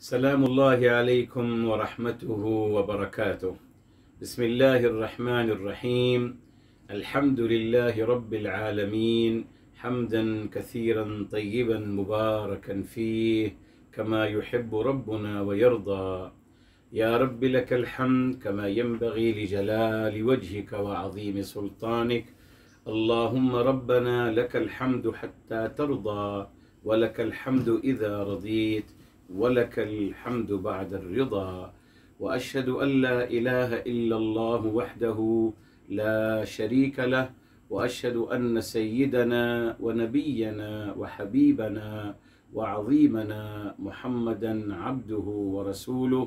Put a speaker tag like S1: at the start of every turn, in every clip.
S1: سلام الله عليكم ورحمته وبركاته. بسم الله الرحمن الرحيم. الحمد لله رب العالمين حمدا كثيرا طيبا مباركا فيه كما يحب ربنا ويرضى. يا رب لك الحمد كما ينبغي لجلال وجهك وعظيم سلطانك. اللهم ربنا لك الحمد حتى ترضى، ولك الحمد إذا رضيت، ولك الحمد بعد الرضا. وأشهد أن لا إله إلا الله وحده لا شريك له، وأشهد أن سيدنا ونبينا وحبيبنا وعظيمنا محمدا عبده ورسوله،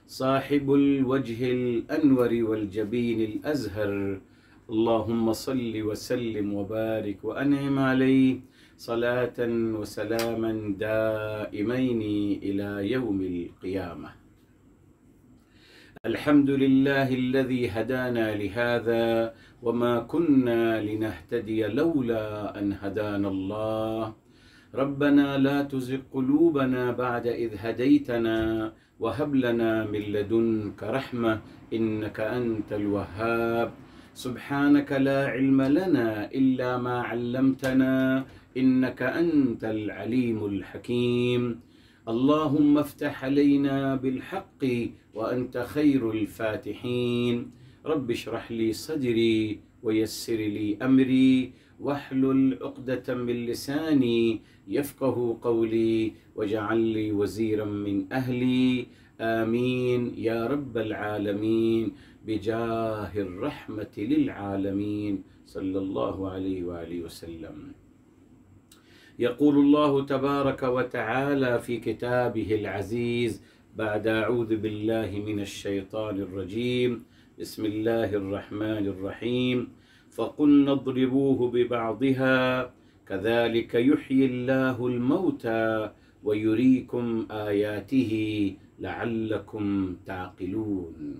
S1: صاحب الوجه الأنور والجبين الأزهر. اللهم صل وسلم وبارك وأنعم عليه صلاة وسلاما دائمين إلى يوم القيامة. الحمد لله الذي هدانا لهذا وما كنا لنهتدي لولا أن هدانا الله. ربنا لا تزغ قلوبنا بعد إذ هديتنا وهب لنا من لدنك رحمة إنك أنت الوهاب. سبحانك لا علم لنا إلا ما علمتنا إنك أنت العليم الحكيم. اللهم افتح علينا بالحق وأنت خير الفاتحين. رب اشرح لي صدري ويسر لي أمري واحلل عقدة من لساني يفقه قولي واجعل لي وزيرا من أهلي. آمين يا رب العالمين بجاه الرحمة للعالمين صلى الله عليه وآله وسلم. يقول الله تبارك وتعالى في كتابه العزيز بعد أعوذ بالله من الشيطان الرجيم بسم الله الرحمن الرحيم. فقلنا اضربوه ببعضها كذلك يحيي الله الموتى ويريكم آياته لعلكم تعقلون.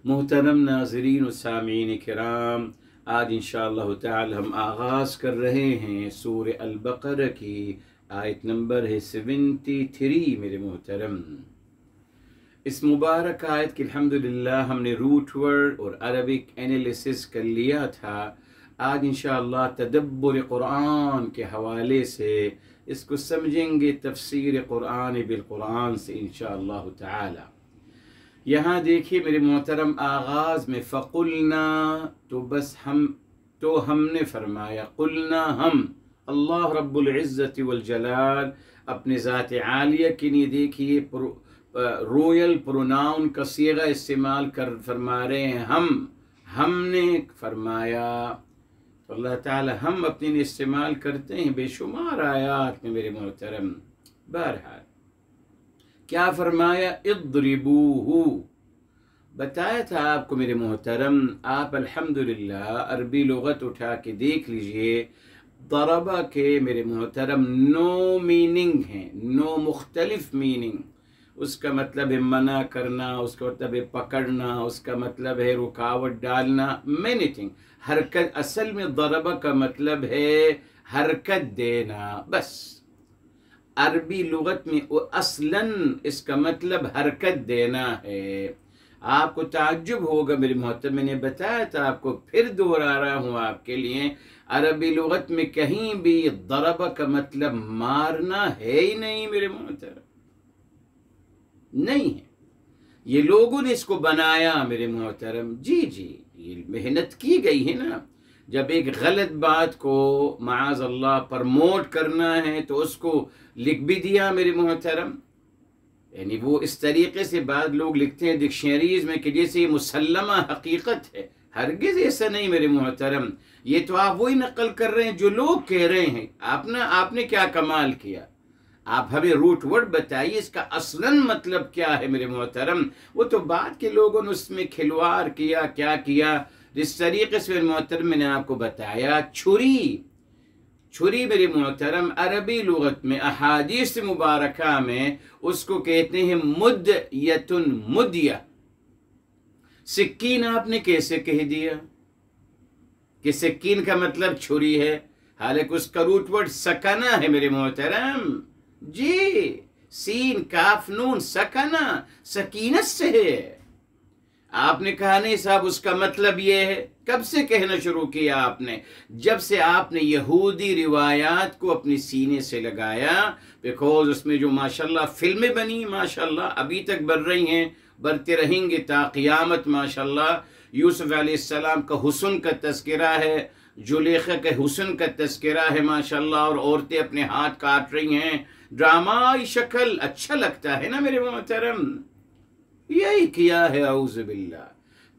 S1: محترم ناظرین و سامعین کرام، آج انشاءاللہ تعالی ہم آغاز کر رہے ہیں سورہ البقرہ کی آیت نمبر ہے 73 میرے محترم۔ اس مبارک آیت کی الحمدللہ ہم نے روٹ ورڈ اور عربک انیلیسس کر لیا تھا۔ آج انشاءاللہ تدبر قرآن کے حوالے سے اس کو سمجھیں گے، تفسیر قرآن بالقرآن سے انشاءاللہ تعالی۔ یہاں دیکھیے میرے محترم، آغاز میں فقلنا تو بس ہم نے فرمایا، قلنا ہم، اللہ رب العزت والجلال اپنے ذات عالیہ کے لیے دیکھیے رویل پروناؤن کا صیغہ استعمال کر فرما رہے ہیں ہم نے فرمایا۔ تو اللہ تعالی ہم اپنے لیے استعمال کرتے ہیں بے شمار آیات میں میرے محترم۔ بہرحال کیا فرمایا؟ اضربوہ، بتایا تھا آپ کو میرے محترم، آپ الحمدللہ عربی لغت اٹھا کے دیکھ لیجئے، ضربہ کے میرے محترم 9 میننگ ہیں، 9 مختلف میننگ۔ اس کا مطلب ہے منع کرنا، اس کا مطلب ہے پکڑنا، اس کا مطلب ہے رکاوٹ ڈالنا، مینی تھنگ، حرکت۔ اصل میں ضربہ کا مطلب ہے حرکت دینا، بس عربی لغت میں اصلاً اس کا مطلب حرکت دینا ہے۔ آپ کو تعجب ہوگا میرے محترم، میں نے بتایا تھا آپ کو، پھر دوہرا رہا ہوں آپ کے لیے، عربی لغت میں کہیں بھی ضربہ کا مطلب مارنا ہے ہی نہیں میرے محترم، نہیں ہے۔ یہ لوگوں نے اس کو بنایا میرے محترم، جی یہ محنت کی گئی ہے نا۔ جب ایک غلط بات کو معاذ اللہ پرموٹ کرنا ہے تو اس کو لکھ بھی دیا میرے محترم، یعنی وہ اس طریقے سے بعض لوگ لکھتے ہیں ڈکشنریز میں کہ جیسے یہ مسلمہ حقیقت ہے، ہرگز ایسا نہیں میرے محترم۔ یہ تو آپ وہی نقل کر رہے ہیں جو لوگ کہہ رہے ہیں۔ آپ نے کیا کمال کیا، آپ ہمیں روٹ ورڈ بتائیے اس کا اصلاً مطلب کیا ہے میرے محترم۔ وہ تو بعد کے لوگوں نے اس میں کھلواڑ کیا، کیا کیا، جس طریقے سے میرے محترم میں نے آپ کو بتایا، چھری میرے محترم عربی لغت میں احادیث مبارکہ میں اس کو کہتے ہیں مدیتن، مدیہ۔ سکین آپ نے کیسے کہہ دیا کہ سکین کا مطلب چھری ہے، حالانکہ اس کا روٹ ورڈ سکنہ ہے میرے محترم۔ جی سین کاف نون سکنا، سکینت سے ہے۔ آپ نے کہا نہیں صاحب اس کا مطلب یہ ہے، کب سے کہنا شروع کیا آپ نے؟ جب سے آپ نے یہودی روایات کو اپنے سینے سے لگایا، بیکوز اس میں جو ماشاءاللہ فلمیں بنی، ماشاءاللہ ابھی تک بن رہی ہیں، بنتے رہیں گے تا قیامت، ماشاءاللہ یوسف علیہ السلام کا حسن کا تذکرہ ہے، زلیخا کے حسن کا تذکرہ ہے ماشاءاللہ، اور عورتیں اپنے ہاتھ کاٹ رہی ہیں، ڈرامائی شکل، اچھا لگتا ہے نا میرے محترم؟ یہی کیا ہے، اعوذ باللہ۔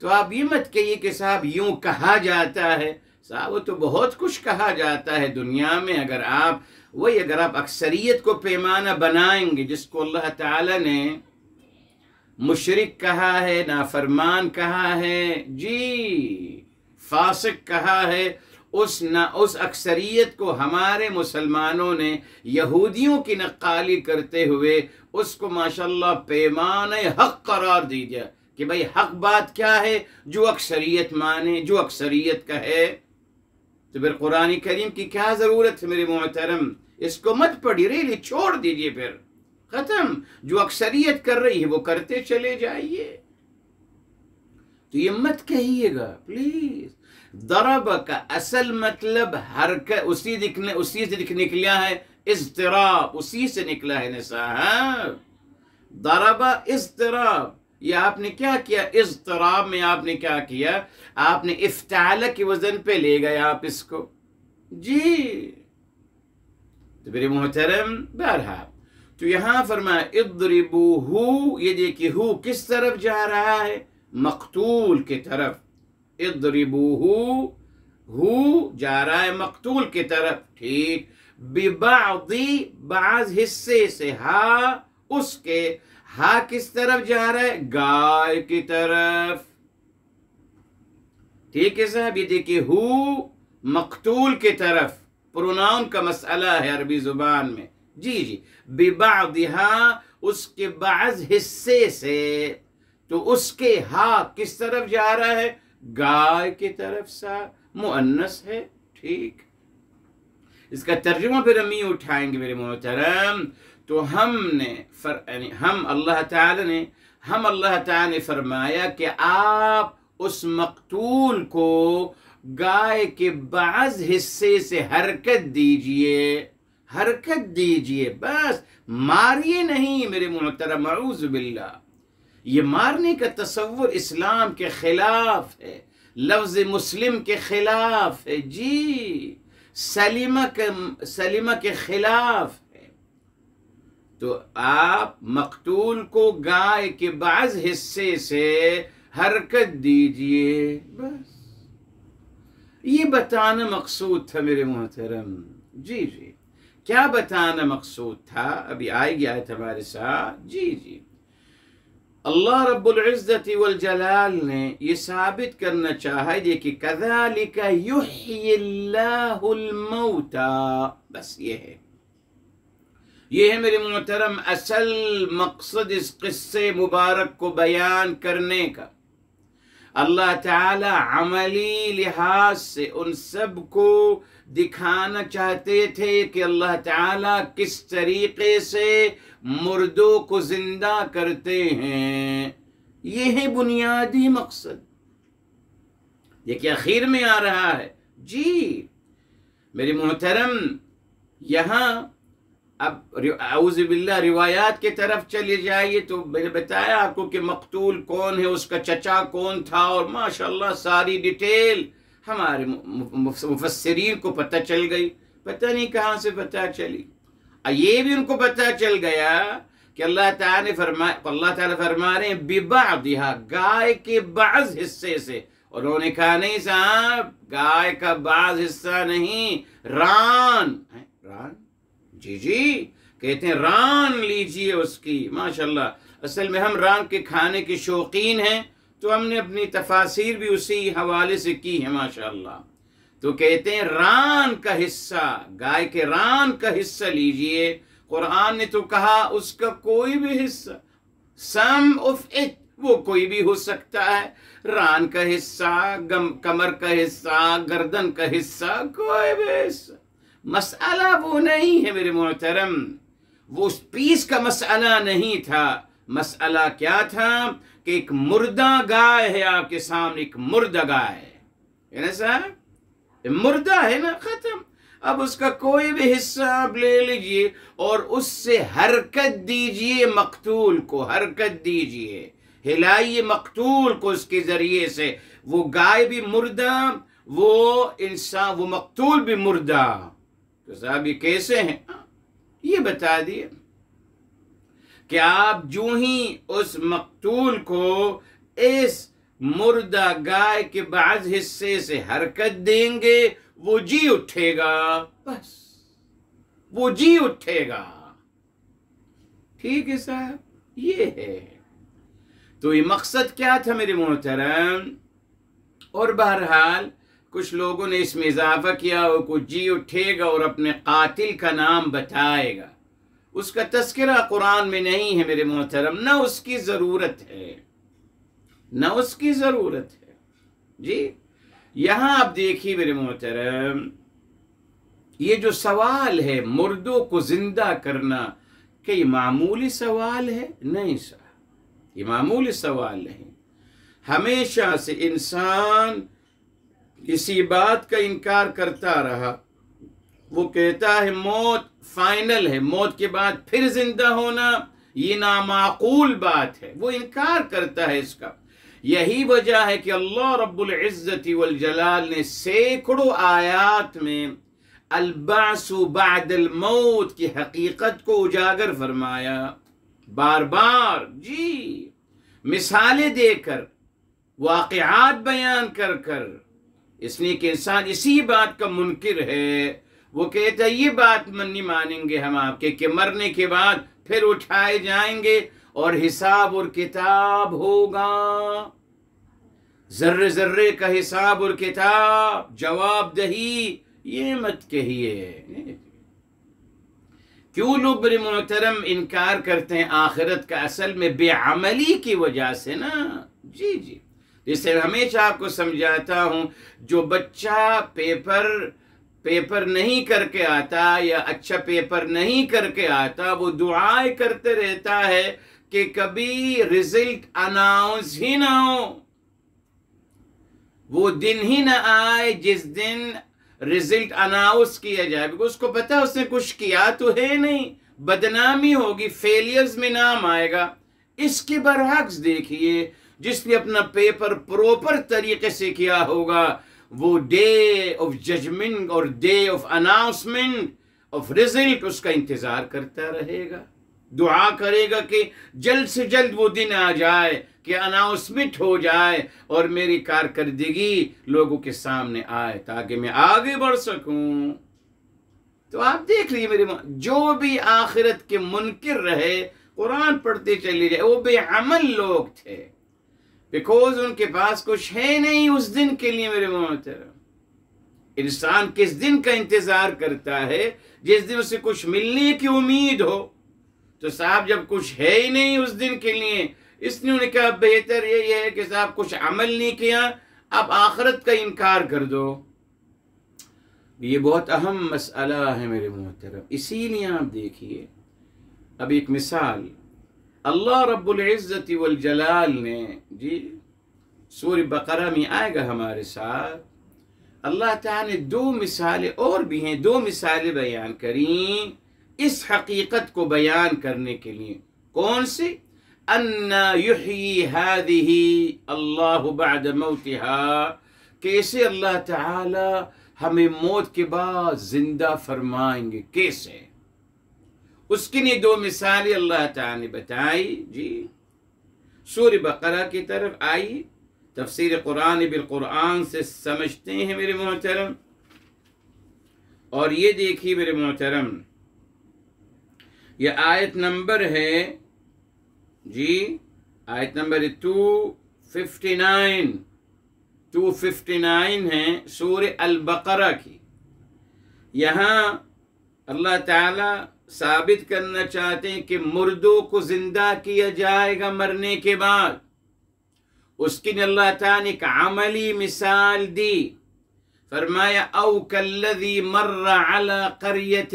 S1: تو آپ یہ مت کہیے کہ صاحب یوں کہا جاتا ہے، صاحب وہ تو بہت کچھ کہا جاتا ہے دنیا میں۔ اگر آپ اکثریت کو پیمانہ بنائیں گے، جس کو اللہ تعالی نے مشرک کہا ہے، نافرمان کہا ہے، جی فاسق کہا ہے، اس اکثریت کو ہمارے مسلمانوں نے یہودیوں کی نقالی کرتے ہوئے اس کو ماشاءاللہ پیمانہ حق قرار دیا کہ بھئی حق بات کیا ہے؟ جو اکثریت مانے، جو اکثریت کہے۔ تو پھر قرآن کریم کی کیا ضرورت ہے میرے محترم؟ اس کو مت پڑھی، ریلی چھوڑ دیجئے، پھر ختم۔ جو اکثریت کر رہی ہے وہ کرتے چلے جائیے۔ تو یہ مت کہیے گا پلیز۔ ضرب کا اصل مطلب حرکت، اسی سے نکلا ہے اضطراب، اسی سے نکلا ہے نا صاحب۔ ضرب اضطراب، یہ آپ نے کیا کیا؟ اضطراب میں آپ نے کیا کیا؟ آپ نے افتعال کے وزن پہ لے گئے آپ اس کو، جی۔ تو میرے محترم بہرحال تو یہاں فرمایا اضربوہ، یہ دیکھیے ہو کس طرف جا رہا ہے؟ مقتول کی طرف۔ اضربوہ، ہو جا رہا ہے مقتول کی طرف، ٹھیک۔ ببعضی، بعض حصے سے، ہا اس کے، ہا کس طرف جا رہا ہے؟ گائے کی طرف، ٹھیک ہے صاحب۔ یہ دیکھیے ہو مقتول کی طرف، پروناؤن کا مسئلہ ہے عربی زبان میں، جی جی۔ ببعضہا، اس کے بعض حصے سے، تو اس کے ہا کس طرف جا رہا ہے؟ گائے کی طرف، سا مؤنث ہے، ٹھیک۔ اس کا ترجمہ پھر ہم یہ اٹھائیں گے میرے محترم۔ تو ہم اللہ تعالی نے فرمایا کہ آپ اس مقتول کو گائے کے بعض حصے سے حرکت دیجئے، بس ماریے نہیں میرے محترم، اعوذ باللہ۔ یہ مارنے کا تصور اسلام کے خلاف ہے، لفظ مسلم کے خلاف ہے، جی، سلیمہ کے خلاف ہے۔ تو آپ مقتول کو گائے کے بعض حصے سے حرکت دیجئے، بس یہ بتانا مقصود تھا میرے محترم، جی جی۔ کیا بتانا مقصود تھا؟ ابھی آئے گی آیت ہمارے ساتھ، جی جی۔ اللہ رب العزت والجلال نے یہ ثابت کرنا چاہا ہے کہ کذالک یحیی اللہ الموتى، بس یہ ہے میرے محترم اصل مقصد اس قصے مبارک کو بیان کرنے کا۔ اللہ تعالی عملی لحاظ سے ان سب کو دکھانا چاہتے تھے کہ اللہ تعالی کس طریقے سے مردوں کو زندہ کرتے ہیں، یہ ہے بنیادی مقصد۔ دیکھیے آخر میں آ رہا ہے، جی میرے محترم۔ یہاں اب اعوذ باللہ روایات کی طرف چلے جائیے تو میں نے بتایا آپ کو کہ مقتول کون ہے، اس کا چچا کون تھا، اور ماشاءاللہ ساری ڈیٹیل ہمارے مفسرین کو پتہ چل گئی، پتہ نہیں کہاں سے پتہ چلی۔ یہ بھی ان کو پتہ چل گیا کہ اللہ تعالی فرما رہے ہیں ببعضھا، گائے کے بعض حصے سے۔ اور انہوں نے کہا نہیں صاحب گائے کا بعض حصہ نہیں، ران، جی جی، کہتے ہیں ران لیجئے اس کی، ماشاءاللہ۔ اصل میں ہم ران کے کھانے کے شوقین ہیں، تو ہم نے اپنی تفاسیر بھی اسی حوالے سے کی ہے ماشاءاللہ۔ تو کہتے ہیں ران کا حصہ، گائے کے ران کا حصہ لیجئے۔ قرآن نے تو کہا اس کا کوئی بھی حصہ، سم آف اٹ، وہ کوئی بھی ہو سکتا ہے، ران کا حصہ، کمر کا حصہ، گردن کا حصہ، کوئی بھی حصہ۔ مسئلہ وہ نہیں ہے میرے محترم، وہ اس پیس کا مسئلہ نہیں تھا، مسئلہ کیا تھا کہ ایک مردہ گائے ہے آپ کے سامنے، ایک مردہ گائے ہے نا صاحب، مردہ ہے نا، ختم۔ اب اس کا کوئی بھی حصہ آپ لے لیجئے اور اس سے حرکت دیجئے، مقتول کو حرکت دیجئے، ہلائیے مقتول کو اس کے ذریعے سے، وہ گائے بھی مردہ، وہ انسان، وہ مقتول بھی مردہ۔ تو صاحب یہ کیسے ہیں؟ یہ بتا دیے کہ آپ جو ہی اس مقتول کو اس مردہ گائے کے بعض حصے سے حرکت دیں گے، وہ جی اٹھے گا، بس وہ جی اٹھے گا۔ ٹھیک ہے صاحب، یہ ہے۔ تو یہ مقصد کیا تھا میرے محترم؟ اور بہرحال کچھ لوگوں نے اس میں اضافہ کیا، وہ کو جی اٹھے گا اور اپنے قاتل کا نام بتائے گا۔ اس کا تذکرہ قرآن میں نہیں ہے میرے محترم، نہ اس کی ضرورت ہے، نہ اس کی ضرورت ہے۔ جی یہاں آپ دیکھیے میرے محترم، یہ جو سوال ہے مردوں کو زندہ کرنا، کہ یہ معمولی سوال ہے؟ نہیں صاحب، یہ معمولی سوال نہیں۔ ہمیشہ سے انسان کسی بات کا انکار کرتا رہا، وہ کہتا ہے موت فائنل ہے، موت کے بعد پھر زندہ ہونا یہ نامعقول بات ہے، وہ انکار کرتا ہے اس کا۔ یہی وجہ ہے کہ اللہ رب العزت والجلال نے سینکڑوں آیات میں البعث بعد الموت کی حقیقت کو اجاگر فرمایا، بار بار، جی مثالیں دے کر، واقعات بیان کر کر، اس لیے کہ انسان اسی بات کا منکر ہے، وہ کہتا ہے یہ بات نہیں مانیں گے ہم آپ کے کہ مرنے کے بعد پھر اٹھائے جائیں گے اور حساب اور کتاب ہوگا، ذرے ذرے کا حساب اور کتاب، جواب دہی، یہ مت کہیے۔ کیوں لوگ بڑے محترم انکار کرتے ہیں آخرت کا؟ اصل میں بے عملی کی وجہ سے نا، جی جی، جسے ہمیشہ آپ کو سمجھاتا ہوں، جو بچہ پیپر نہیں کر کے آتا یا اچھا پیپر نہیں کر کے آتا، وہ دعائیں کرتے رہتا ہے کہ کبھی رزلٹ اناؤنس ہی نہ ہو، وہ دن ہی نہ آئے جس دن رزلٹ اناؤنس کیا جائے، کیونکہ اس کو پتا اس نے کچھ کیا تو ہے نہیں، بدنامی ہوگی، فیلیئرز میں نام آئے گا۔ اس کے برعکس دیکھیے، جس نے اپنا پیپر پروپر طریقے سے کیا ہوگا، وہ ڈے آف ججمنٹ اور day of announcement of result اس کا انتظار کرتا رہے گا، دعا کرے گا کہ جلد سے جلد وہ دن آ جائے کہ اناؤنسمنٹ ہو جائے اور میری کارکردگی لوگوں کے سامنے آئے تاکہ میں آگے بڑھ سکوں۔ تو آپ دیکھ لیجیے میرے جو بھی آخرت کے منکر رہے، قرآن پڑھتے چلے جائے، وہ بے عمل لوگ تھے، بیکوز ان کے پاس کچھ ہے نہیں اس دن کے لیے۔ میرے محترم، انسان کس دن کا انتظار کرتا ہے؟ جس دن اسے کچھ ملنے کی امید ہو۔ تو صاحب جب کچھ ہے ہی نہیں اس دن کے لیے، اس نے انہیں کہا بہتر یہ ہے کہ صاحب کچھ عمل نہیں کیا، اب آخرت کا انکار کر دو۔ یہ بہت اہم مسئلہ ہے میرے محترم، اسی لیے آپ دیکھیے، اب ایک مثال اللہ رب العزت والجلال نے، جی سورہ بقرہ میں آئے گا ہمارے ساتھ، اللہ تعالیٰ نے دو مثالیں اور بھی ہیں، دو مثالیں بیان کریں اس حقیقت کو بیان کرنے کے لیے۔ کون سی؟ اَنَّا يُحْيِي هَذِهِ اللَّهُ بَعْدَ مَوْتِهَا، کیسے اللہ تعالی ہمیں موت کے بعد زندہ فرمائیں گے، کیسے؟ اس کے لیے دو مثالیں اللہ تعالی نے بتائی۔ جی سورہ بقرہ کی طرف آئی، تفسیر قرآن بالقرآن سے سمجھتے ہیں میرے محترم، اور یہ دیکھیے میرے محترم، یہ آیت نمبر ہے، جی آیت نمبر 259 ہے سورہ البقرہ کی۔ یہاں اللہ تعالی ثابت کرنا چاہتے ہیں کہ مردوں کو زندہ کیا جائے گا مرنے کے بعد۔ اس کی اللہ تعالی نے ایک عملی مثال دی، فرمایا او کالذی مر علی قریۃ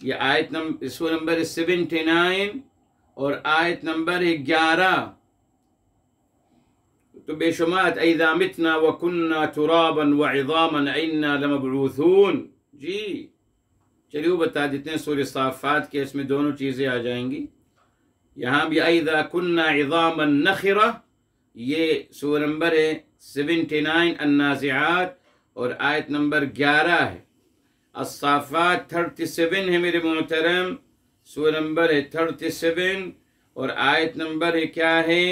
S1: یہ آیت نمبر سورہ نمبر 79 اور آیت نمبر 11. تو بے شمار اذا متنا وكنا ترابا وعظاما انا لمبعوثون. جی چلیے وہ بتا دیتے ہیں سورہ صافات کے، اس میں دونوں چیزیں آ جائیں گی. یہاں بھی اذا كنا عظاما نخرة، یہ سورہ نمبر 79 النازعات اور آیت نمبر 11 ہے. الصافات 37 ہے میرے محترم، سورہ نمبر 37 اور آیت نمبر کیا ہے؟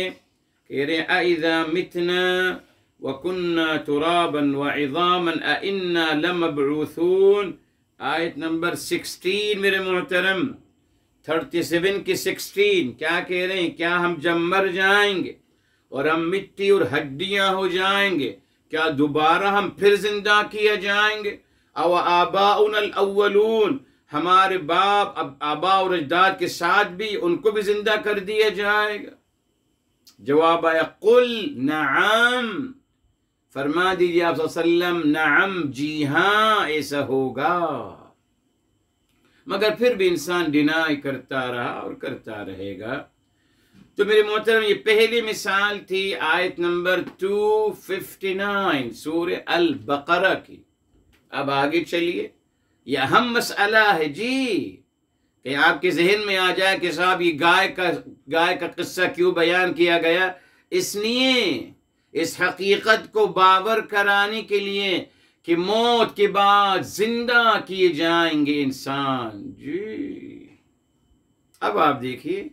S1: کہہ رہے اذا متنا وكنا ترابا وعظاما ائنا لمبعوثون. آیت نمبر 16 میرے محترم، 37 کی 16 کیا کہہ رہے ہیں؟ کیا ہم جب مر جائیں گے اور ہم مٹی اور ہڈیاں ہو جائیں گے، کیا دوبارہ ہم پھر زندہ کیے جائیں گے؟ او آباؤنا الاولون، ہمارے باپ آباء اور اجداد کے ساتھ بھی ان کو بھی زندہ کر دیا جائے گا؟ جواب آیا قل نعم، فرما دیجیے آپ صلی اللہ علیہ وسلم نعم، جی ہاں ایسا ہوگا. مگر پھر بھی انسان ڈینائی کرتا رہا اور کرتا رہے گا. تو میرے محترم یہ پہلی مثال تھی آیت نمبر 259 سورہ البقرہ کی. اب آگے چلیے، یہ اہم مسئلہ ہے جی، کہ آپ کے ذہن میں آ جائے کہ صاحب یہ گائے کا قصہ کیوں بیان کیا گیا؟ اس لیے اس حقیقت کو باور کرانے کے لیے کہ موت کے بعد زندہ کیے جائیں گے انسان. جی اب آپ دیکھیے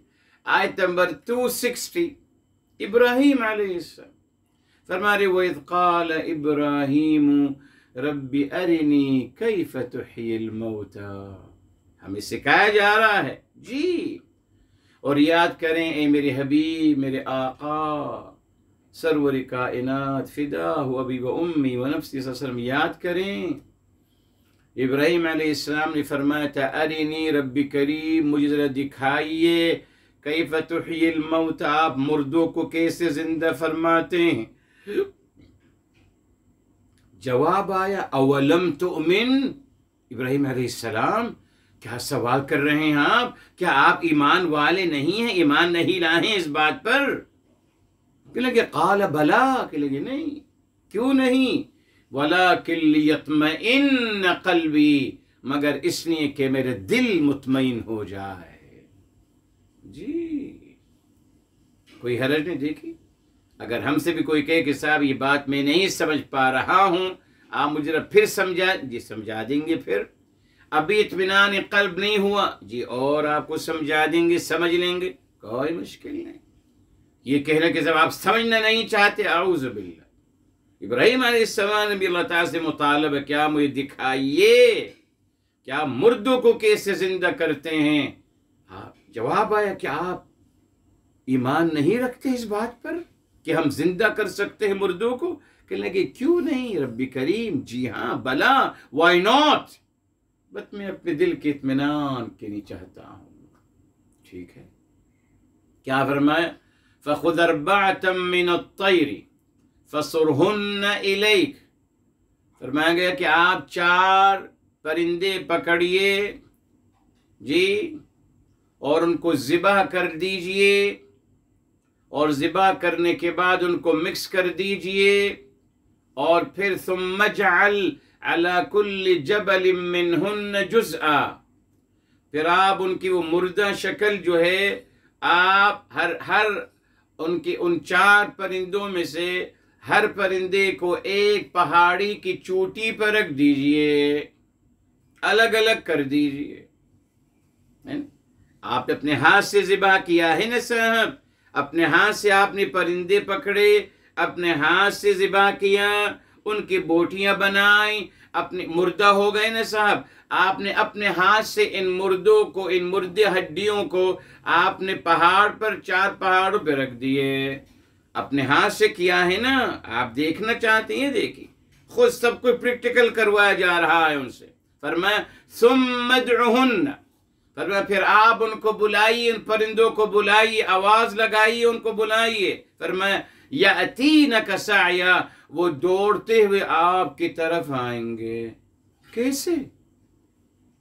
S1: آیت نمبر 260 ابراہیم علیہ السلام فرما رہے وَإِذْ قَالَ إِبْرَاهِيمُ رَبِّ أَرِنِي كَيْفَ تُحْيِي الْمَوْتَى. ہمیں سکھایا جا رہا ہے جی، اور یاد کریں اے میرے حبیب، میرے آقا سرور کائنات فداہ ابی و امی و نفسی صلی اللہ علیہ وسلم، یاد کریں ابراہیم علیہ السلام نے فرمایا تھا ارینی رب کریم، مجھے ذرا دکھائیے کیف تحیی الموت، آپ مردوں کو کیسے زندہ فرماتے ہیں. جواب آیا اولم تؤمن، ابراہیم علیہ السلام کیا سوال کر رہے ہیں آپ؟ کیا آپ ایمان والے نہیں ہیں، ایمان نہیں لائے ہیں اس بات پر؟ کہ لگے قال بلا، کہ لگے نہیں، کیوں نہیں؟ وَلَكِنْ لِيَطْمَئِنَّ قَلْبِي، مگر اس لیے کہ میرے دل مطمئن ہو جائے. جی کوئی حرج نہیں. دیکھی اگر ہم سے بھی کوئی کہے کہ صاحب یہ بات میں نہیں سمجھ پا رہا ہوں، آپ مجھے پھر سمجھا، جی سمجھا دیں گے. پھر ابھی اطمینان قلب نہیں ہوا جی، اور آپ کو سمجھا دیں گے، سمجھ لیں گے، کوئی مشکل نہیں. یہ کہنا کہ جب آپ سمجھنا نہیں چاہتے، اعوذ باللہ. ابراہیم علیہ السلام نے بھی اللہ تعالیٰ سے مطالبہ کیا مجھے دکھائیے کیا مردوں کو کیسے زندہ کرتے ہیں. جواب آیا کہ آپ ایمان نہیں رکھتے اس بات پر کہ ہم زندہ کر سکتے ہیں مردوں کو؟ کہنے لگے کیوں نہیں رب کریم، جی ہاں بلا، وائی ناٹ، بس میں اپنے دل کے اطمینان کے لیے چاہتا ہوں. ٹھیک ہے، کیا فرمایا فَخُذْ أَرْبَعَةً مِّنَ الطَّيْرِ فَصُرْهُنَّ إِلَيْكَ، فرمایا گیا کہ آپ 4 پرندے پکڑیے جی، اور ان کو ذبح کر دیجئے، اور ذبح کرنے کے بعد ان کو مکس کر دیجئے، اور پھر ثُمَّ اجْعَلْ عَلَى كُلِّ جَبَلٍ مِّنْهُنَّ جُزْءًا، پھر آپ ان کی وہ مردہ شکل جو ہے آپ ہر ان 4 پرندوں میں سے ہر پرندے کو ایک پہاڑی کی چوٹی پر رکھ دیجئے، الگ الگ کر دیجئے. آپ نے اپنے ہاتھ سے ذبح کیا ہے نا صاحب، اپنے ہاتھ سے آپ نے پرندے پکڑے، اپنے ہاتھ سے ذبح کیا، ان کی بوٹیاں بنائیں، اپنے مردہ ہو گئے نا صاحب. آپ نے اپنے ہاتھ سے ان مردوں کو، ان مردے ہڈیوں کو آپ نے پہاڑ پر 4 پہاڑوں پہ رکھ دیے، اپنے ہاتھ سے کیا ہے نا. آپ دیکھنا چاہتے ہیں، دیکھیں خود سب کچھ پریکٹیکل کروایا جا رہا ہے ان سے. فرمایا ثم ادعہن، فرمایا پھر آپ ان کو بلائیے، ان پرندوں کو بلائیے، آواز لگائیے، ان کو بلائیے. فرمایا یأتینک سعیا، وہ دوڑتے ہوئے آپ کی طرف آئیں گے. کیسے؟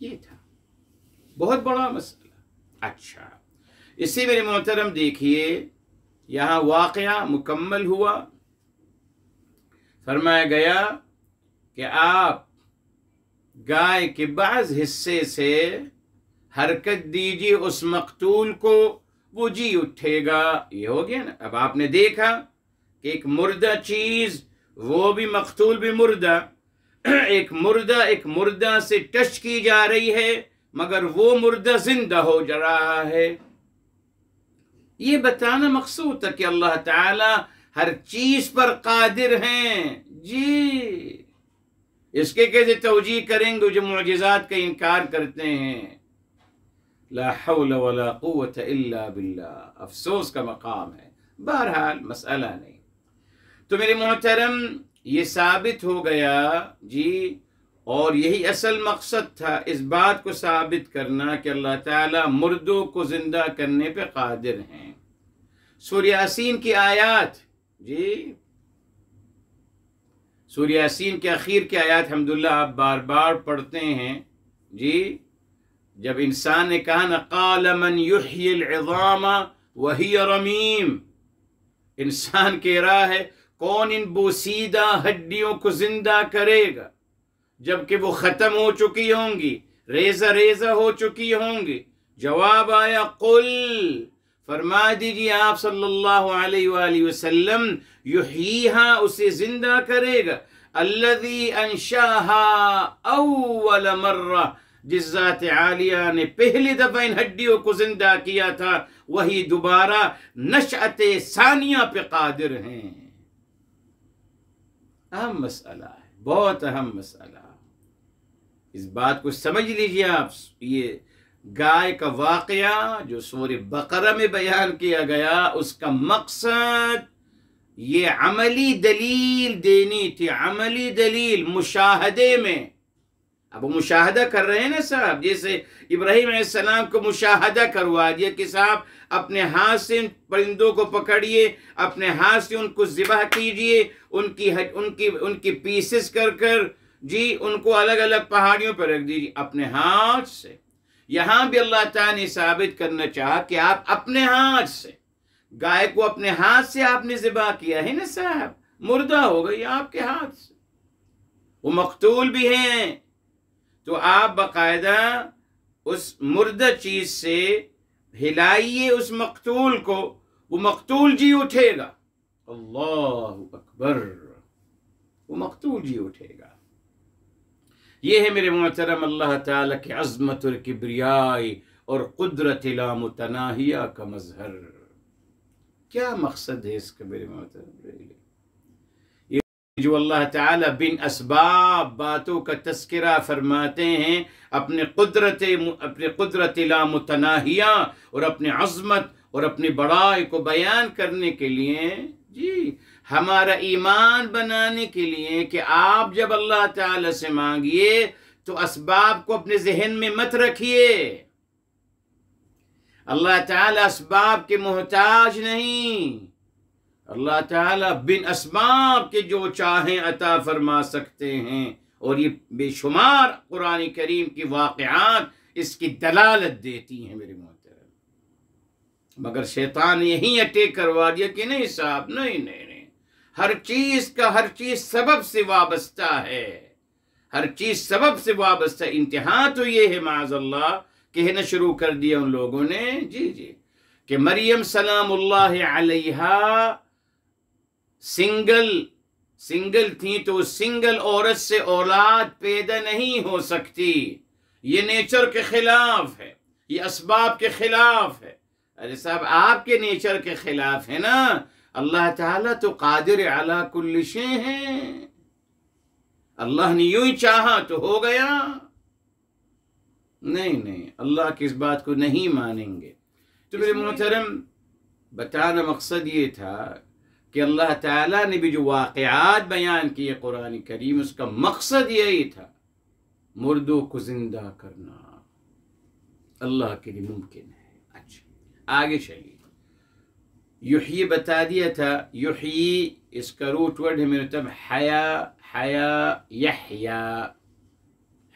S1: یہ تھا بہت بڑا مسئلہ۔ اچھا، اسی میرے محترم دیکھیے یہاں واقعہ مکمل ہوا، فرمایا گیا کہ آپ گائے کے بعض حصے سے حرکت دیجیے اس مقتول کو، وہ جی اٹھے گا۔ یہ ہو گیا نا۔ اب آپ نے دیکھا کہ ایک مردہ چیز، وہ بھی مقتول بھی مردہ، ایک مردہ سے ٹچ کی جا رہی ہے مگر وہ مردہ زندہ ہو جا رہا ہے۔ یہ بتانا مقصود تھا کہ اللہ تعالی ہر چیز پر قادر ہیں۔ جی، اس کے کیسے توجیہ کریں گے جو معجزات کا انکار کرتے ہیں؟ لا حول ولا قوت الا باللہ، افسوس کا مقام ہے۔ بہرحال مسئلہ نہیں۔ تو میرے محترم یہ ثابت ہو گیا جی، اور یہی اصل مقصد تھا، اس بات کو ثابت کرنا کہ اللہ تعالیٰ مردوں کو زندہ کرنے پہ قادر ہیں۔ سورہ یاسین کی آیات، جی سورہ یاسین کے اخیر کی آیات الحمدللہ آپ بار بار پڑھتے ہیں جی۔ جب انسان نے کہا نا قال من یحیی العظام وہی رمیم، انسان کہہ رہا ہے کون ان بوسیدہ ہڈیوں کو زندہ کرے گا جبکہ وہ ختم ہو چکی ہوں گی، ریزہ ریزہ ہو چکی ہوں گی؟ جواب آیا قل، فرما دیجیے آپ صلی اللہ علیہ وآلہ وسلم، یحییہا، اسے زندہ کرے گا، الذی انشاہا اول مرہ، جس ذات عالیہ نے پہلی دفعہ ان ہڈیوں کو زندہ کیا تھا، وہی دوبارہ نشأت ثانیہ پہ قادر ہیں۔ اہم مسئلہ ہے، بہت اہم مسئلہ۔ اس بات کو سمجھ لیجیے آپ۔ یہ گائے کا واقعہ جو سورہ بقرہ میں بیان کیا گیا، اس کا مقصد یہ عملی دلیل دینی تھی، عملی دلیل مشاہدے میں۔ اب وہ مشاہدہ کر رہے ہیں نا صاحب، جیسے ابراہیم علیہ السلام کو مشاہدہ کروا دیا کہ صاحب اپنے ہاتھ سے ان پرندوں کو پکڑیے، اپنے ہاتھ سے ان کو ذبح کیجئے، ان کی پیسز کر جی ان کو الگ الگ پہاڑیوں پر رکھ دیجئے اپنے ہاتھ سے۔ یہاں بھی اللہ تعالیٰ نے ثابت کرنا چاہا کہ آپ اپنے ہاتھ سے، گائے کو اپنے ہاتھ سے آپ نے ذبح کیا ہے نا صاحب، مردہ ہو گئی آپ کے ہاتھ سے، وہ مقتول بھی ہیں، تو آپ باقاعدہ اس مردہ چیز سے ہلائیے اس مقتول کو، وہ مقتول جی اٹھے گا۔ اللہ اکبر، وہ مقتول جی اٹھے گا۔ یہ ہے میرے محترم اللہ تعالیٰ کی عظمت اور کبریائی اور قدرت لا متناہیہ کا مظہر۔ کیا مقصد ہے اس کا میرے محترم؟ یہ جو اللہ تعالیٰ بن اسباب باتوں کا تذکرہ فرماتے ہیں، اپنے قدرت لا متناہیہ اور اپنی عظمت اور اپنی بڑائی کو بیان کرنے کے لیے، جی ہمارا ایمان بنانے کے لیے کہ آپ جب اللہ تعالی سے مانگیے تو اسباب کو اپنے ذہن میں مت رکھیے۔ اللہ تعالی اسباب کے محتاج نہیں، اللہ تعالی بن اسباب کے جو چاہیں عطا فرما سکتے ہیں، اور یہ بے شمار قرآن کریم کی واقعات اس کی دلالت دیتی ہیں میرے محترم۔ مگر شیطان یہیں اٹیک کروا دیا کہ نہیں صاحب، نہیں، ہر چیز سبب سے وابستہ ہے، ہر چیز سبب سے وابستہ ہے۔ انتہا تو یہ ہے معاذ اللہ، کہنا شروع کر دیا ان لوگوں نے جی کہ مریم سلام اللہ علیہا سنگل تھی، تو سنگل عورت سے اولاد پیدا نہیں ہو سکتی، یہ نیچر کے خلاف ہے، یہ اسباب کے خلاف ہے۔ ارے صاحب آپ کے نیچر کے خلاف ہے نا، اللہ تعالیٰ تو قادر علی کل شیء ہے، اللہ نے یوں ہی چاہا تو ہو گیا۔ نہیں، اللہ کی اس بات کو نہیں مانیں گے۔ تو میرے محترم بتانا مقصد یہ تھا کہ اللہ تعالیٰ نے بھی جو واقعات بیان کیے قرآن کریم، اس کا مقصد یہی تھا، مردوں کو زندہ کرنا اللہ کے لیے ممکن ہے۔ اچھا آگے چلیے، یحیی بتا دیا تھا، یحیی اس کا روٹ ورڈ ہے میرے طب حیا، یحیا،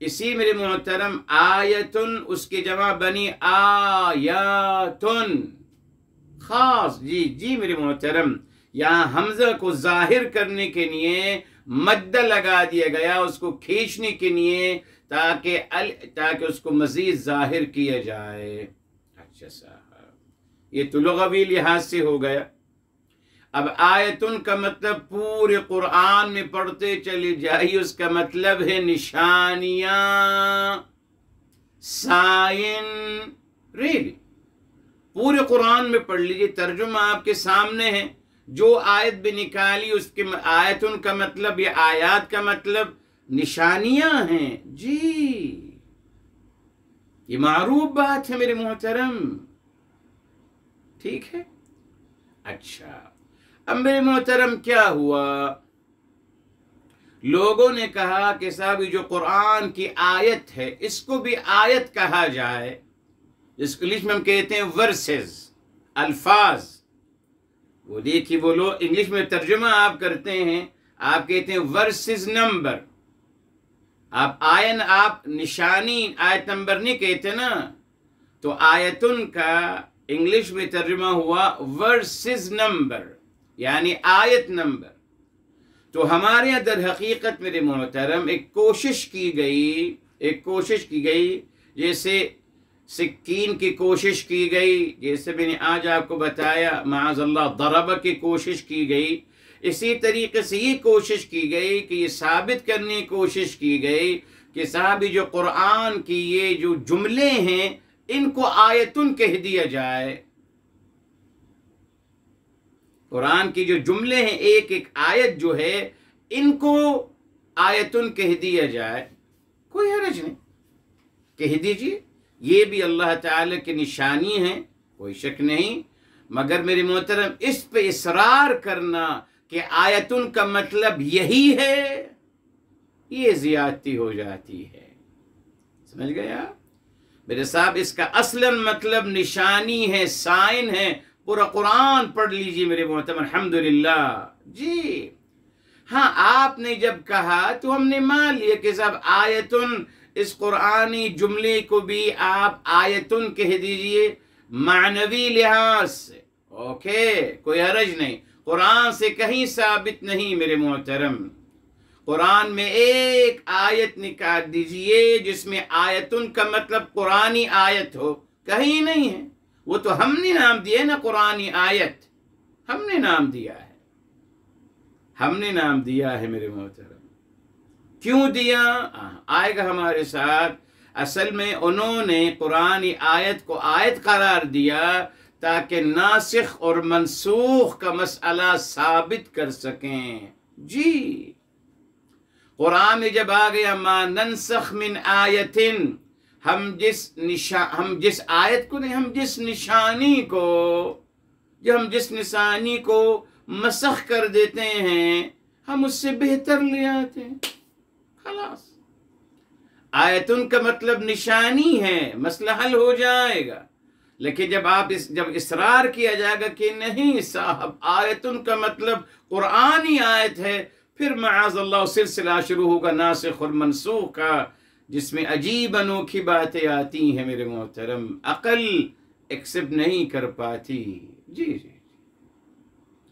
S1: اسی میرے محترم آیتن اس کی جمع بنی آیاتن خاص. جی جی میرے محترم، یہاں حمزہ کو ظاہر کرنے کے لیے مد لگا دیا گیا، اس کو کھینچنے کے لیے، تاکہ اس کو مزید ظاہر کیا جائے. اچھا صاحب، یہ تو لغوی لحاظ سے ہو گیا. اب آیتن کا مطلب پورے قرآن میں پڑھتے چلے جائیے، اس کا مطلب ہے نشانیاں، سائن. ریلی پورے قرآن میں پڑھ لیجیے، ترجمہ آپ کے سامنے ہے. جو آیت بھی نکالی اس کے آیتن کا مطلب یا آیات کا مطلب نشانیاں ہیں. جی یہ معروف بات ہے میرے محترم، ٹھیک ہے. اچھا اب میرے محترم کیا ہوا، لوگوں نے کہا کہ صاحب جو قرآن کی آیت ہے اس کو بھی آیت کہا جائے، جس کو انگلش میں ہم کہتے ہیں ورسز، الفاظ. وہ دیکھیے وہ لوگ انگلش میں ترجمہ آپ کرتے ہیں، آپ کہتے ہیں ورسز نمبر، آپ نشانی آیت نمبر نہیں کہتے نا. تو آیتن کا انگلش میں ترجمہ ہوا ورسز نمبر، یعنی آیت نمبر. تو ہمارے یہاں در حقیقت میرے محترم ایک کوشش کی گئی، جیسے سکین کی کوشش کی گئی، جیسے میں نے آج آپ کو بتایا معاذ اللہ ضرب کی کوشش کی گئی، اسی طریقے سے یہ کوشش کی گئی کہ یہ ثابت کرنے کی کوشش کی گئی کہ صاحب جو قرآن کی یہ جو جملے ہیں ان کو آیتن کہہ دیا جائے. قرآن کی جو جملے ہیں ایک ایک آیت جو ہے ان کو آیتن کہہ دیا جائے، کوئی حرج نہیں، کہہ دیجیے. یہ بھی اللہ تعالی کی نشانی ہے، کوئی شک نہیں. مگر میرے محترم اس پہ اصرار کرنا کہ آیتن کا مطلب یہی ہے، یہ زیادتی ہو جاتی ہے. سمجھ گیا میرے صاحب؟ اس کا اصلا مطلب نشانی ہے، سائن ہے. پورا قرآن پڑھ لیجئے میرے محترم، الحمدللہ. جی ہاں، آپ نے جب کہا تو ہم نے مان لیا کہ صاحب آیتن، اس قرآنی جملے کو بھی آپ آیتن کہہ دیجئے معنوی لحاظ سے. اوکے، کوئی حرج نہیں، قرآن سے کہیں ثابت نہیں میرے محترم. قرآن میں ایک آیت نکال دیجئے جس میں آیتن کا مطلب قرآنی آیت ہو، کہیں نہیں ہے. وہ تو ہم نے نام دیا ہے نا قرآنی آیت، ہم نے نام دیا ہے میرے محترم. کیوں دیا آئے گا ہمارے ساتھ. اصل میں انہوں نے قرآنی آیت کو آیت قرار دیا تاکہ ناسخ اور منسوخ کا مسئلہ ثابت کر سکیں. جی قرآن میں جب آ گیا ما ننسخ من آیتن، ہم جس آیت کو نہیں، ہم جس نشانی کو مسخ کر دیتے ہیں ہم اس سے بہتر لے آتے ہیں. خلاص آیتن کا مطلب نشانی ہے، مسئلہ حل ہو جائے گا. لیکن جب اصرار کیا جائے گا کہ نہیں صاحب آیتن کا مطلب قرآنی آیت ہے، پھر معاذ اللہ سلسلہ شروع ہوگا ناسخ اور منسوخ کا، جس میں عجیب انوکھی باتیں آتی ہیں میرے محترم، عقل ایکسپٹ نہیں کر پاتی. جی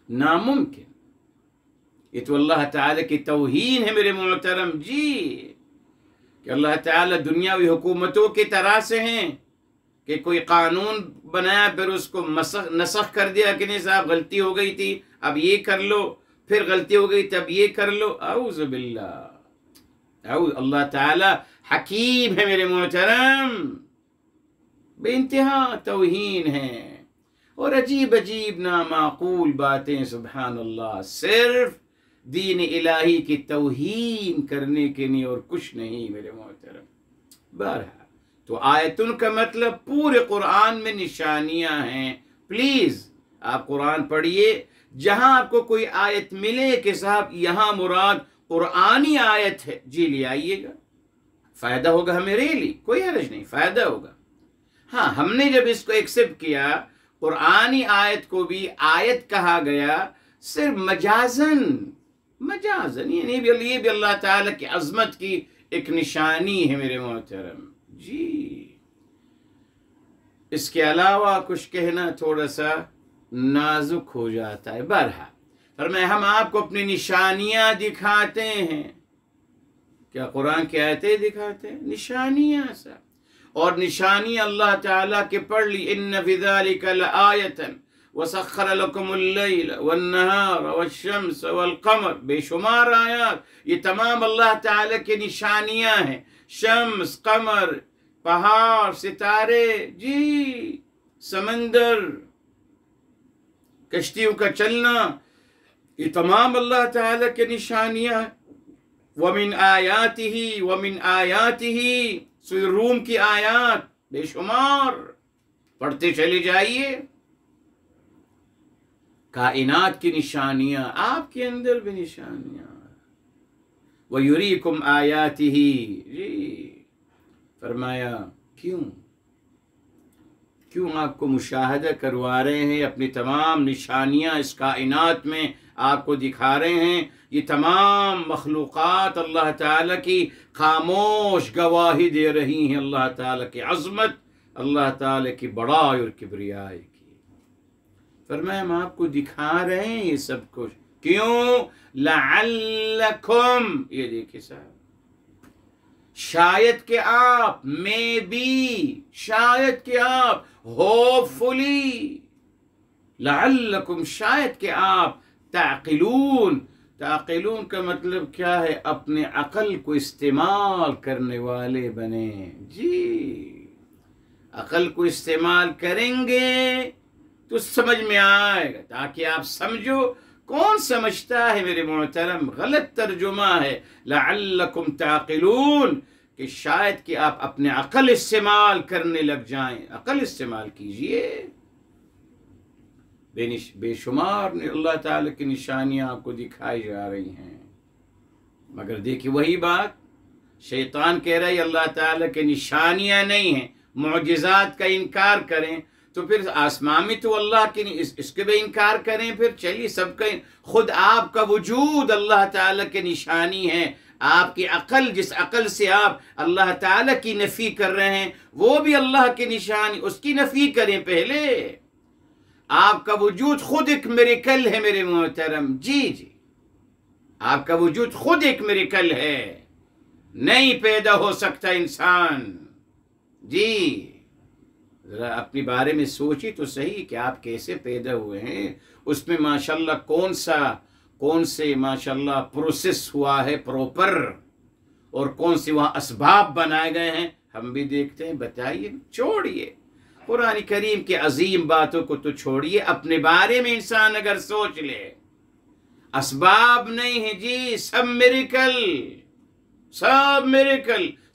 S1: ناممکن. یہ تو اللہ تعالی کی توہین ہے میرے محترم. جی کہ اللہ تعالی دنیاوی حکومتوں کی طرح سے ہیں کہ کوئی قانون بنایا پھر اس کو نسخ کر دیا کہ نہیں صاحب غلطی ہو گئی تھی اب یہ کر لو، پھر غلطی ہو گئی تب یہ کر لو. اعوذ باللہ. اللہ تعالی حکیم ہے میرے محترم، بے انتہا توہین ہے اور عجیب نامعقول باتیں. سبحان اللہ، صرف دین الہی کی توہین کرنے کے لیے اور کچھ نہیں میرے محترم. بہرحال تو آیتن کا مطلب پورے قرآن میں نشانیاں ہیں. پلیز آپ قرآن پڑھیے، جہاں آپ کو کوئی آیت ملے کہ صاحب یہاں مراد قرآنی آیت ہے، جی لے آئیے گا، فائدہ ہوگا ہمیں، ریلی کوئی حرج نہیں، فائدہ ہوگا. ہاں ہم نے جب اس کو ایکسپٹ کیا، قرآنی آیت کو بھی آیت کہا گیا صرف مجازن، یعنی یہ بھی اللہ تعالیٰ کی عظمت کی ایک نشانی ہے میرے محترم جی۔ اس کے علاوہ کچھ کہنا تھوڑا سا نازک ہو جاتا ہے۔ بہرحال فرمایا ہم آپ کو اپنی نشانیاں دکھاتے ہیں۔ کیا قرآن کی آیتیں دکھاتے ہیں؟ نشانیاں سا، اور نشانی اللہ تعالیٰ کے پڑھ لی، ان فی ذلک لآیۃ وسخر لکم اللیل والنہار والشمس والقمر، بے شمار آیات، یہ تمام اللہ تعالیٰ کی نشانیاں ہیں۔ شمس، قمر، پہاڑ، ستارے، جی، سمندر، کشتیوں کا چلنا، یہ تمام اللہ تعالیٰ کی نشانیاں ہیں۔ وَمِنْ آیَاتِهِ وَمِنْ آیَاتِهِ، سورہ روم کی آیات بے شمار، پڑھتے چلے جائیے۔ کائنات کی نشانیاں، آپ کے اندر بھی نشانیاں۔ وَيُرِيكُمْ آیَاتِهِ، جی فرمایا کیوں آپ کو مشاہدہ کروا رہے ہیں، اپنی تمام نشانیاں اس کائنات میں آپ کو دکھا رہے ہیں۔ یہ تمام مخلوقات اللہ تعالیٰ کی خاموش گواہی دے رہی ہیں، اللہ تعالیٰ کی عظمت، اللہ تعالیٰ کی بڑائی اور کبریائی کی۔ فرمایا ہم آپ کو دکھا رہے ہیں یہ سب کچھ، کیوں؟ لعلکم، یہ دیکھیں صاحب، شاید کہ آپ، میں بھی، شاید کہ آپ، ہوپ فلی، لعلکم، شاید کہ آپ، تعقلون، تعقلون کا مطلب کیا ہے؟ اپنے عقل کو استعمال کرنے والے بنے، جی، عقل کو استعمال کریں گے تو سمجھ میں آئے گا، تاکہ آپ سمجھو۔ کون سمجھتا ہے میرے محترم؟ غلط ترجمہ ہے لعلکم تعقلون، کہ شاید کہ آپ اپنے عقل استعمال کرنے لگ جائیں۔ عقل استعمال کیجئے۔ بے شمار اللہ تعالیٰ کی نشانیاں آپ کو دکھائی جا رہی ہیں، مگر دیکھیے وہی بات شیطان کہہ رہا ہے اللہ تعالیٰ کی نشانیاں نہیں ہیں، معجزات کا انکار کریں، تو پھر آسمان میں تو اللہ کی اس کے بھی انکار کریں، پھر چلیے سب کا، خود آپ کا وجود اللہ تعالیٰ کی نشانی ہے۔ آپ کی عقل، جس عقل سے آپ اللہ تعالیٰ کی نفی کر رہے ہیں، وہ بھی اللہ کی نشانی، اس کی نفی کریں پہلے۔ آپ کا وجود خود ایک میریکل ہے میرے محترم، جی جی، آپ کا وجود خود ایک میریکل ہے، نہیں پیدا ہو سکتا انسان، جی۔ ذرا اپنے بارے میں سوچی تو صحیح کہ آپ کیسے پیدا ہوئے ہیں، اس میں ماشاءاللہ کون سے ماشاءاللہ پروسیس ہوا ہے پروپر، اور کون سے وہاں اسباب بنائے گئے ہیں، ہم بھی دیکھتے ہیں۔ بتائیے، چھوڑیے قرآن کریم کے عظیم باتوں کو تو چھوڑیے، اپنے بارے میں انسان اگر سوچ لے، اسباب نہیں ہیں جی، سب میریکل،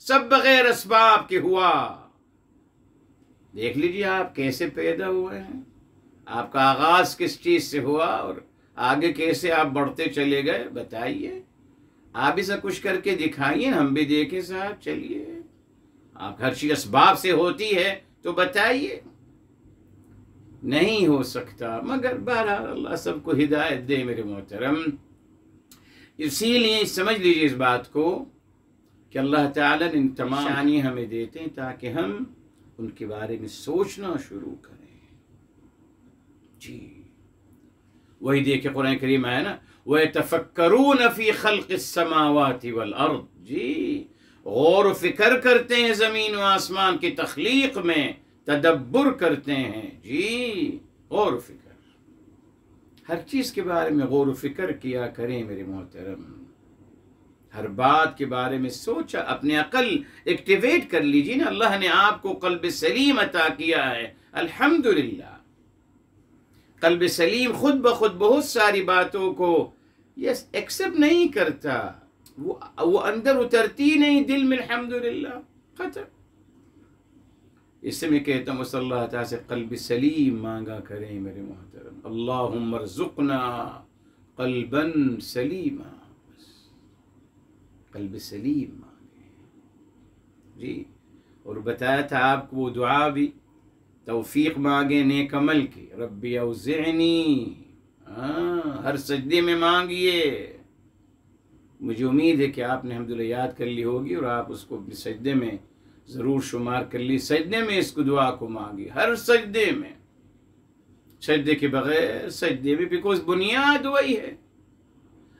S1: سب بغیر اسباب کے ہوا۔ دیکھ لیجیے آپ کیسے پیدا ہوئے ہیں، آپ کا آغاز کس چیز سے ہوا، اور آگے کیسے آپ بڑھتے چلے گئے۔ بتائیے، آپ اسے کچھ کر کے دکھائیے، ہم بھی دیکھیں صاحب، چلیے۔ آپ ہر چیز اسباب سے ہوتی ہے تو بتائیے، نہیں ہو سکتا، مگر بہرحال اللہ سب کو ہدایت دے میرے محترم۔ اسی لیے سمجھ لیجیے اس بات کو کہ اللہ تعالیٰ نے تمام نشانیاں ہمیں دیتے ہیں تاکہ ہم ان کے بارے میں سوچنا شروع کریں، جی۔ وہی دیکھیں قرآن کریم آیا نا، وَيَتَفَكَّرُونَ فِي خَلْقِ السَّمَاوَاتِ وَالْأَرْضِ، جی، غور و فکر کرتے ہیں زمین و آسمان کی تخلیق میں، تدبر کرتے ہیں، جی، غور و فکر، ہر چیز کے بارے میں غور و فکر کیا کریں میرے محترم، ہر بات کے بارے میں سوچا، اپنے عقل ایکٹیویٹ کر لیجیے نا، اللہ نے آپ کو قلب سلیم عطا کیا ہے، الحمدللہ۔ قلب سلیم خود بخود بہت ساری باتوں کو یس ایکسپٹ نہیں کرتا، وہ اندر اترتی نہیں دل میں، الحمدللہ، ختم۔ اس سے میں کہتا ہوں صلی اللہ تعالیٰ سے قلب سلیم مانگا کریں میرے محترم، اللہم ارزقنا قلبا سلیما، قلب سلیم مانگیں، جی۔ اور بتایا تھا آپ کو وہ دعا بھی، توفیق مانگیں نیک عمل کی، ربی اوزعنی، ہر سجدے میں مانگیے، مجھے امید ہے کہ آپ نے الحمدللہ یاد کر لی ہوگی اور آپ اس کو اپنے سجدے میں ضرور شمار کر لی. سجدے میں اس کو دعا کو مانگی، ہر سجدے میں، سجدے کے بغیر سجدے میں، بیکوز بنیاد وہی ہے.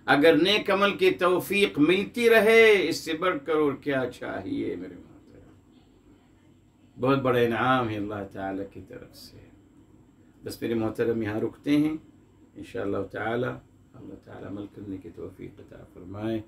S1: اگر نیک عمل کی توفیق ملتی رہے اس سے بڑھ کر اور کیا چاہیے میرے محترم. بہت بڑا انعام ہے اللہ تعالیٰ کی طرف سے. بس میرے محترم یہاں رکتے ہیں انشاءاللہ تعالیٰ. اللہ تعالیٰ عمل کرنے کی توفیق عطا فرمائے.